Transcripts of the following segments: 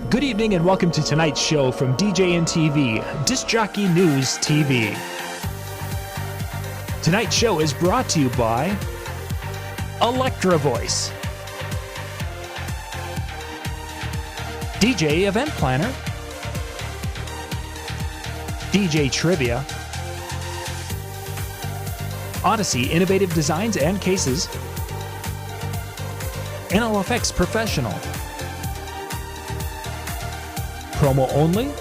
Good evening and welcome to tonight's show from DJNTV, Disc Jockey News TV. Tonight's show is brought to you by Electra Voice, DJ Event Planner, DJ Trivia, Odyssey Innovative Designs and Cases, NLFX Professional, Promo Only,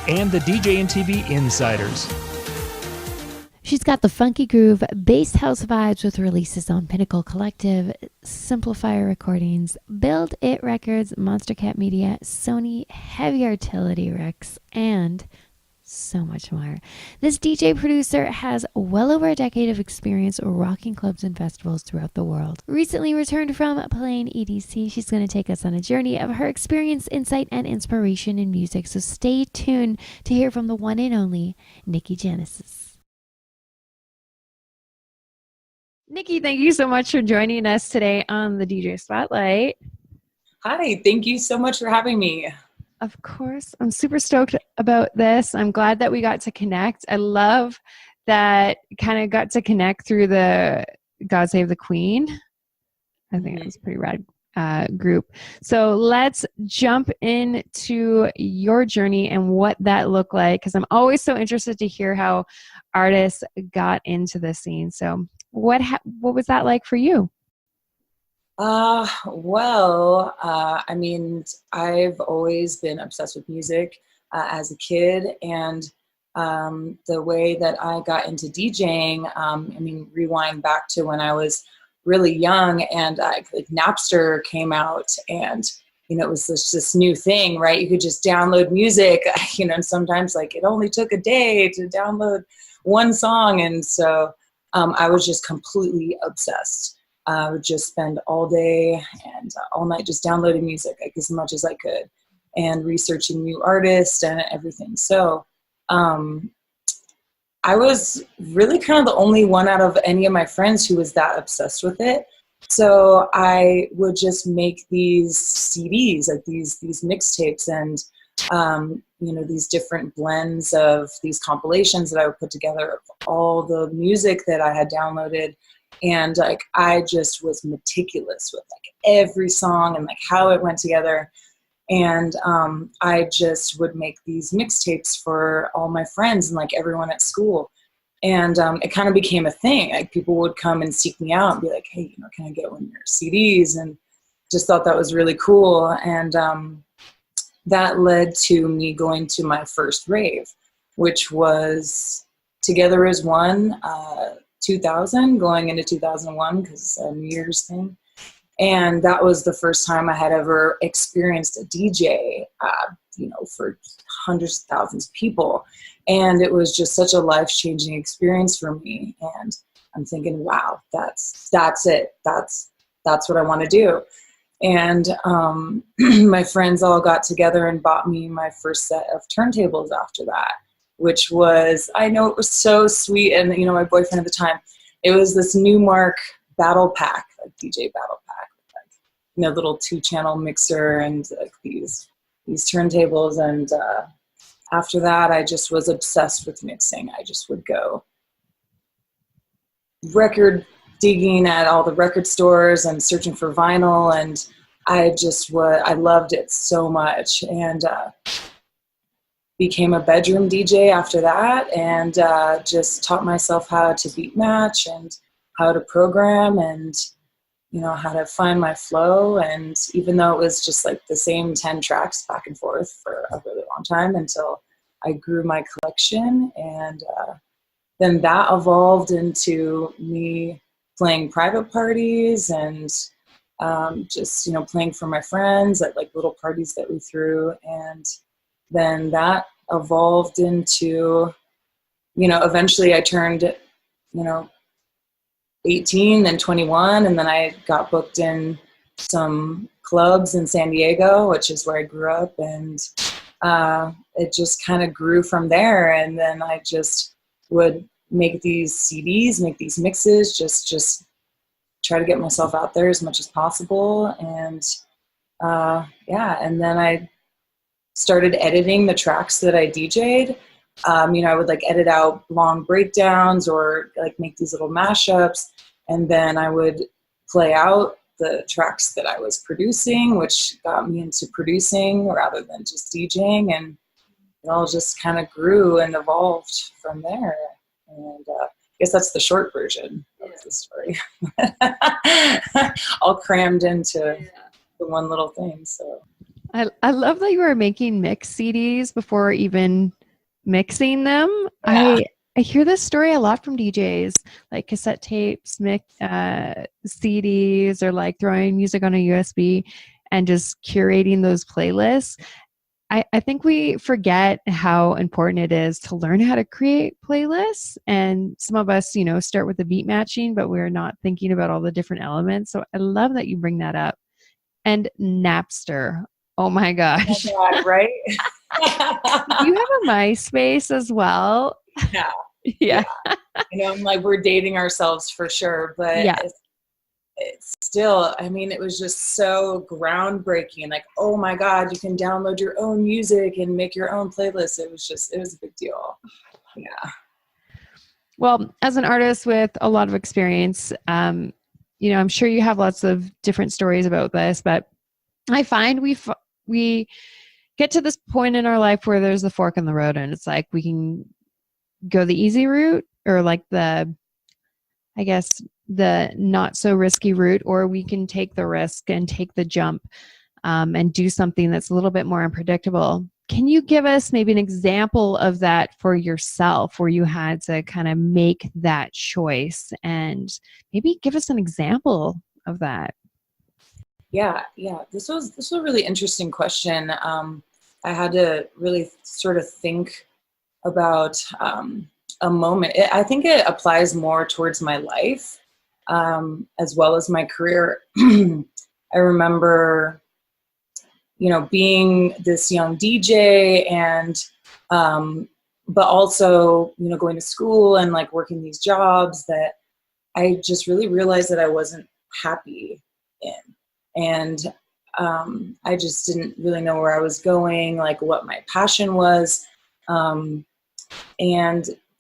and the DJNTV Insiders. She's got the funky groove, bass house vibes with releases on Pinnacle Collective, Simplifier Recordings, Build It Records, Monstercat Media, Sony, Heavy Artillery Rex, and so much more. This DJ producer has well over a decade of experience rocking clubs and festivals throughout the world. Recently returned from playing EDC, she's going to take us on a journey of her experience, insight, and inspiration in music. So stay tuned to hear from the one and only Nicky Genesis. Nicky, thank you so much for joining us today on the DJ Spotlight. Hi, thank you so much for having me. Of course. I'm super stoked about this. I'm glad that we got to connect. I love that kind of got to connect through the God Save the Queen. I think that was a pretty rad group. So let's jump into your journey and what that looked like, because I'm always so interested to hear how artists got into the scene. So what was that like for you? I mean, I've always been obsessed with music as a kid, and the way that I got into DJing, I mean, rewind back to when I was really young, and like Napster came out, and you know, it was this new thing, right? You could just download music, you know, and sometimes like it only took a day to download one song, and so I was just completely obsessed. I would just spend all day and all night just downloading music, like as much as I could, and researching new artists and everything. So I was really kind of the only one out of any of my friends who was that obsessed with it. So I would just make these CDs, like these mixtapes, and you know, these different blends of these compilations that I would put together of all the music that I had downloaded. And like, I just was meticulous with like every song and like how it went together. And I just would make these mixtapes for all my friends and like everyone at school. And it kind of became a thing. Like people would come and seek me out and be like, hey, you know, can I get one of your CDs? And just thought that was really cool. And that led to me going to my first rave, which was Together as One, 2000, going into 2001, because it's a New Year's thing. And that was the first time I had ever experienced a DJ, you know, for hundreds of thousands of people. And it was just such a life-changing experience for me. And I'm thinking, wow, that's it. That's what I want to do. And my friends all got together and bought me my first set of turntables after that, which was, I know it was so sweet. And, you know, my boyfriend at the time, it was this Newmark battle pack, like DJ battle pack, like, you know, little 2-channel mixer and like these turntables. And after that, I just was obsessed with mixing. I just would go record digging at all the record stores and searching for vinyl. And I loved it so much. And became a bedroom DJ after that, and just taught myself how to beat match and how to program and, you know, how to find my flow. And even though it was just like the same 10 tracks back and forth for a really long time until I grew my collection. And then that evolved into me playing private parties and just, you know, playing for my friends at like little parties that we threw. And then that evolved into, you know, eventually I turned, you know, 18 and 21, and then I got booked in some clubs in San Diego, which is where I grew up, and it just kind of grew from there. And then I just would make these CDs, make these mixes, just try to get myself out there as much as possible. And yeah, and then I started editing the tracks that I DJ'd. I would like edit out long breakdowns or like make these little mashups, and then I would play out the tracks that I was producing, which got me into producing rather than just DJing, and it all just kind of grew and evolved from there. And I guess that's the short version of the story, all crammed into the one little thing. So I love that you were making mix CDs before even mixing them. yeah. I hear this story a lot from DJs, like cassette tapes, CDs, or like throwing music on a USB and just curating those playlists. I think we forget how important it is to learn how to create playlists. And some of us, start with the beat matching, but we're not thinking about all the different elements. So I love that you bring that up. And Napster. Oh my gosh. Oh my God, right? You have a MySpace as well. Yeah. Yeah. I'm like, we're dating ourselves for sure, but Yeah. it's still, it was just so groundbreaking. Like, oh my God, you can download your own music and make your own playlist. It was a big deal. Yeah. Well, as an artist with a lot of experience, I'm sure you have lots of different stories about this, but I find we get to this point in our life where there's the fork in the road, and it's like we can go the easy route, or like the not so risky route, or we can take the risk and take the jump and do something that's a little bit more unpredictable. Can you give us maybe an example of that for yourself, where you had to kind of make that choice, and maybe give us an example of that? Yeah. This was a really interesting question. I had to really sort of think about a moment. I think it applies more towards my life as well as my career. I remember, being this young DJ and, but also, going to school and like working these jobs that I just really realized that I wasn't happy in. And I just didn't really know where I was going, like what my passion was. And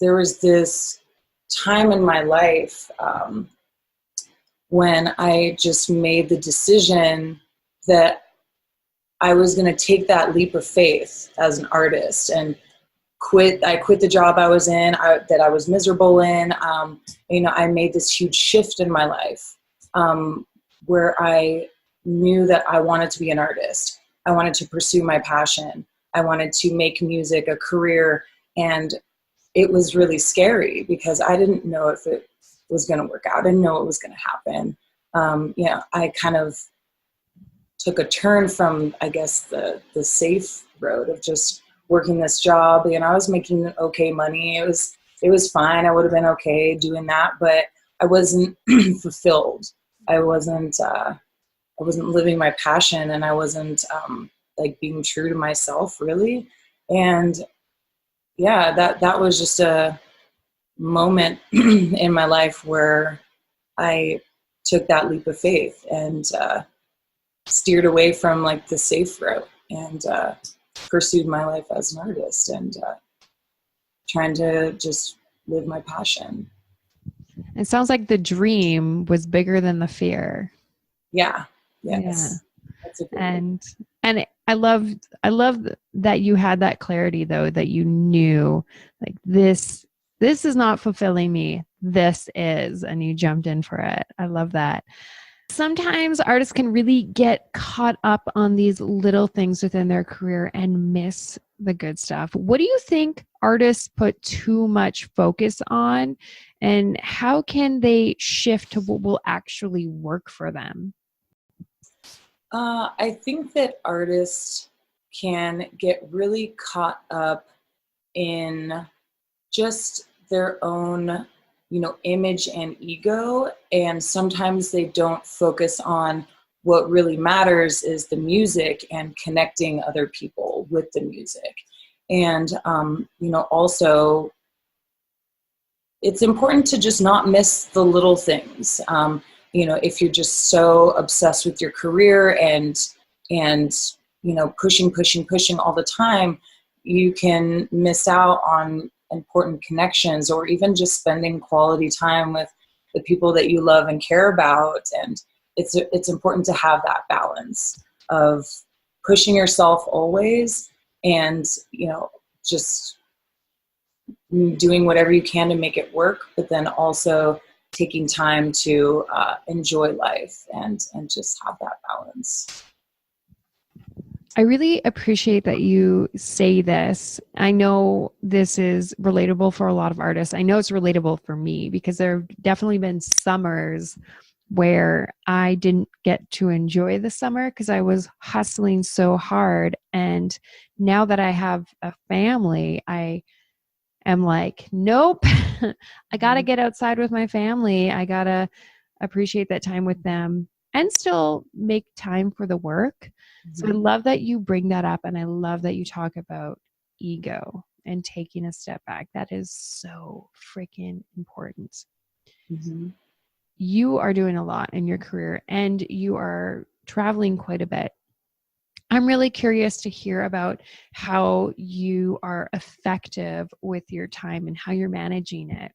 there was this time in my life when I just made the decision that I was going to take that leap of faith as an artist and quit. I quit the job I was in, that I was miserable in. I made this huge shift in my life where I knew that I wanted to be an artist. I wanted to pursue my passion. I wanted to make music a career. And it was really scary because I didn't know if it was going to work out. I didn't know what was going to happen. I kind of took a turn from, I guess, the safe road of just working this job. I was making okay money. It was fine. I would have been okay doing that, but I wasn't fulfilled. I wasn't living my passion, and I wasn't like being true to myself, really. And yeah, that was just a moment in my life where I took that leap of faith and steered away from like the safe route and pursued my life as an artist and trying to just live my passion. It sounds like the dream was bigger than the fear. Yeah. Yes. Yeah. That's a good and I love that you had that clarity, though, that you knew like this is not fulfilling me. This is, and you jumped in for it. I love that. Sometimes artists can really get caught up on these little things within their career and miss the good stuff. What do you think artists put too much focus on, and how can they shift to what will actually work for them? I think that artists can get really caught up in just their own, image and ego. And sometimes they don't focus on what really matters is the music and connecting other people with the music. And, also it's important to just not miss the little things. If you're just so obsessed with your career and and, you know, pushing all the time, you can miss out on important connections, or even just spending quality time with the people that you love and care about. And it's important to have that balance of pushing yourself always, and, you know, just doing whatever you can to make it work, but then also taking time to enjoy life and just have that balance. I really appreciate that you say this. I know this is relatable for a lot of artists. I know it's relatable for me because there have definitely been summers where I didn't get to enjoy the summer because I was hustling so hard. And now that I have a family, I am like, nope, I got to get outside with my family. I got to appreciate that time with them and still make time for the work. So I love that you bring that up, and I love that you talk about ego and taking a step back. That is so freaking important. Mm-hmm. You are doing a lot in your career, and you are traveling quite a bit. I'm really curious to hear about how you are effective with your time and how you're managing it.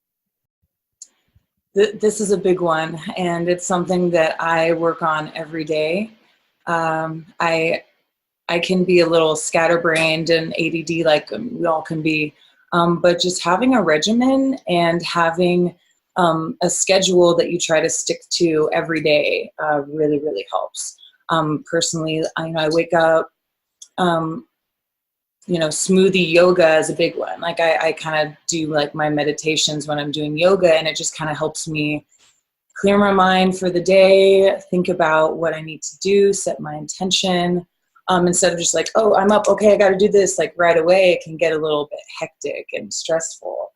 This is a big one, and it's something that I work on every day. I can be a little scatterbrained and ADD, like we all can be, but just having a regimen and having a schedule that you try to stick to every day really, really helps. Personally, I wake up, smoothie yoga is a big one. Like I kind of do like my meditations when I'm doing yoga, and it just kind of helps me clear my mind for the day, think about what I need to do, set my intention. Instead of just like, oh, I'm up, okay, I got to do this like right away. It can get a little bit hectic and stressful.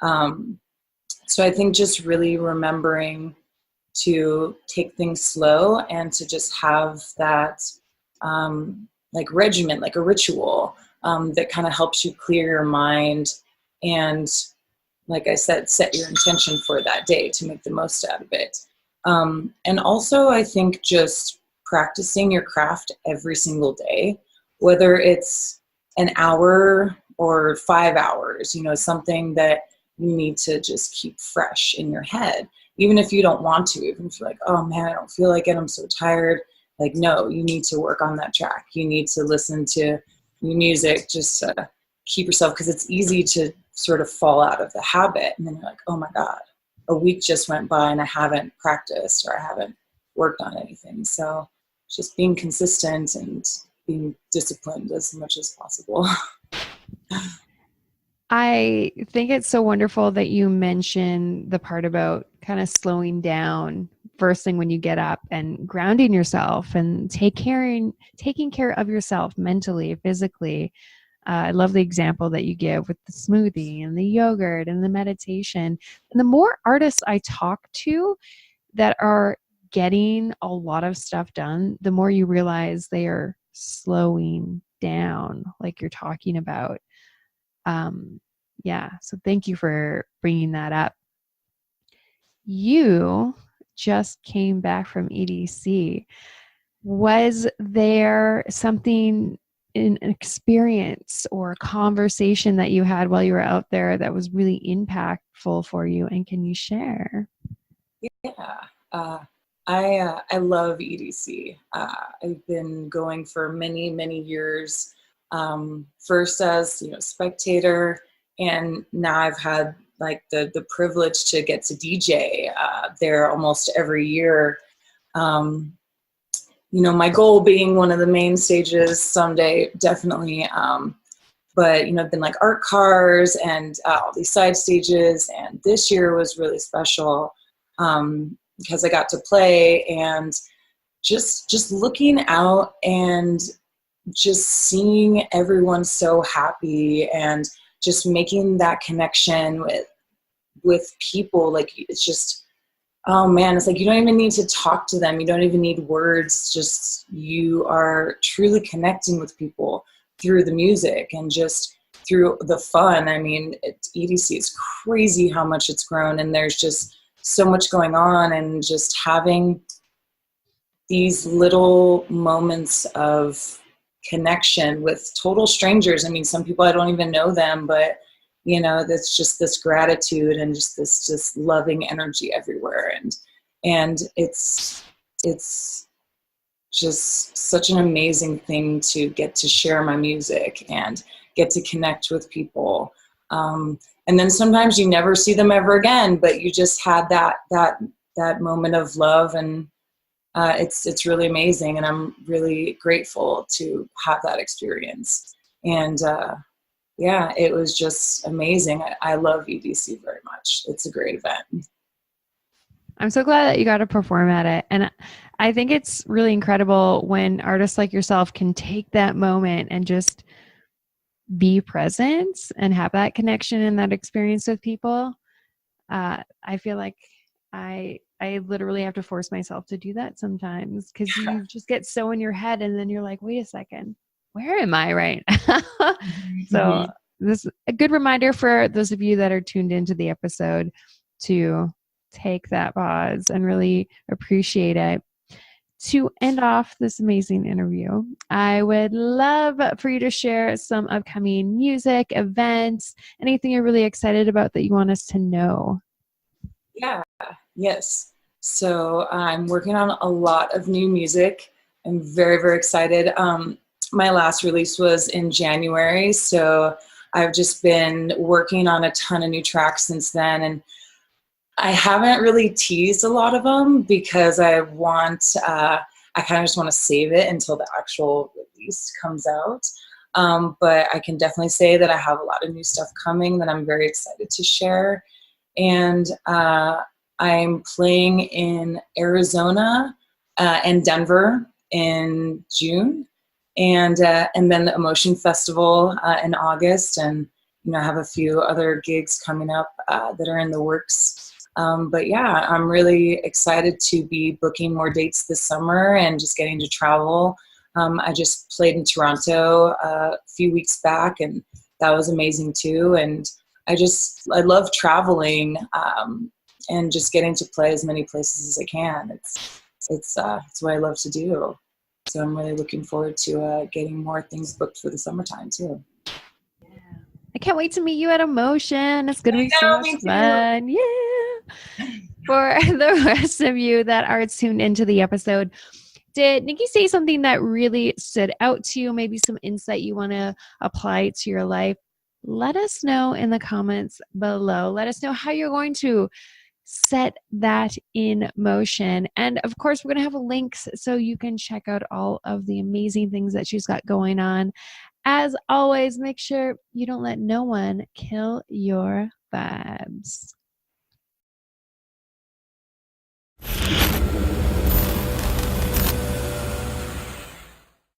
So I think just really remembering to take things slow and to just have that like regimen, like a ritual that kind of helps you clear your mind and, like I said, set your intention for that day to make the most out of it. And also, I think just practicing your craft every single day, whether it's an hour or 5 hours, something that you need to just keep fresh in your head. Even if you don't want to, even if you're like, oh man, I don't feel like it, I'm so tired. Like, no, you need to work on that track. You need to listen to new music just to keep yourself, because it's easy to sort of fall out of the habit. And then you're like, oh my God, a week just went by and I haven't practiced or I haven't worked on anything. So just being consistent and being disciplined as much as possible. I think it's so wonderful that you mention the part about kind of slowing down first thing when you get up and grounding yourself and taking care of yourself mentally, physically. I love the example that you give with the smoothie and the yogurt and the meditation. And the more artists I talk to that are getting a lot of stuff done, the more you realize they are slowing down, like you're talking about. So thank you for bringing that up. You just came back from EDC. Was there something, an experience or a conversation that you had while you were out there that was really impactful for you? And can you share? Yeah. I love EDC. I've been going for many, many years. First as spectator, and now I've had like the privilege to get to DJ there almost every year. My goal being one of the main stages someday, definitely. But I've been like art cars and all these side stages, and this year was really special because I got to play and just looking out and just seeing everyone so happy and just making that connection with people. Like, it's just, oh man, it's like you don't even need to talk to them. You don't even need words. Just you are truly connecting with people through the music and just through the fun. I mean, EDC is crazy how much it's grown, and there's just so much going on, and just having these little moments of connection with total strangers. I mean, some people I don't even know them, but you know, that's just this gratitude and just this loving energy everywhere. And it's just such an amazing thing to get to share my music and get to connect with people. And then sometimes you never see them ever again, but you just had that moment of love, and it's really amazing. And I'm really grateful to have that experience. And yeah, it was just amazing. I love EDC very much. It's a great event. I'm so glad that you got to perform at it. And I think it's really incredible when artists like yourself can take that moment and just be present and have that connection and that experience with people. I feel like I literally have to force myself to do that sometimes, because you just get so in your head and then you're like, wait a second, where am I right now? So this is a good reminder for those of you that are tuned into the episode to take that pause and really appreciate it. To end off this amazing interview, I would love for you to share some upcoming music, events, anything you're really excited about that you want us to know. Yeah, yes. So I'm working on a lot of new music. I'm very, very excited. My last release was in January, so I've just been working on a ton of new tracks since then. And I haven't really teased a lot of them because I kind of just want to save it until the actual release comes out. But I can definitely say that I have a lot of new stuff coming that I'm very excited to share. And I'm playing in Arizona and Denver in June, and then the Emotion Festival in August, and I have a few other gigs coming up that are in the works. But yeah, I'm really excited to be booking more dates this summer and just getting to travel. I just played in Toronto a few weeks back, and that was amazing too. And I love traveling and just getting to play as many places as I can. It's what I love to do. So I'm really looking forward to getting more things booked for the summertime too. I can't wait to meet you at Emotion. It's going to be so much fun. Yeah. For the rest of you that are tuned into the episode, did Nicky say something that really stood out to you? Maybe some insight you want to apply to your life? Let us know in the comments below. Let us know how you're going to set that in motion. And of course, we're going to have links so you can check out all of the amazing things that she's got going on. As always, make sure you don't let no one kill your vibes.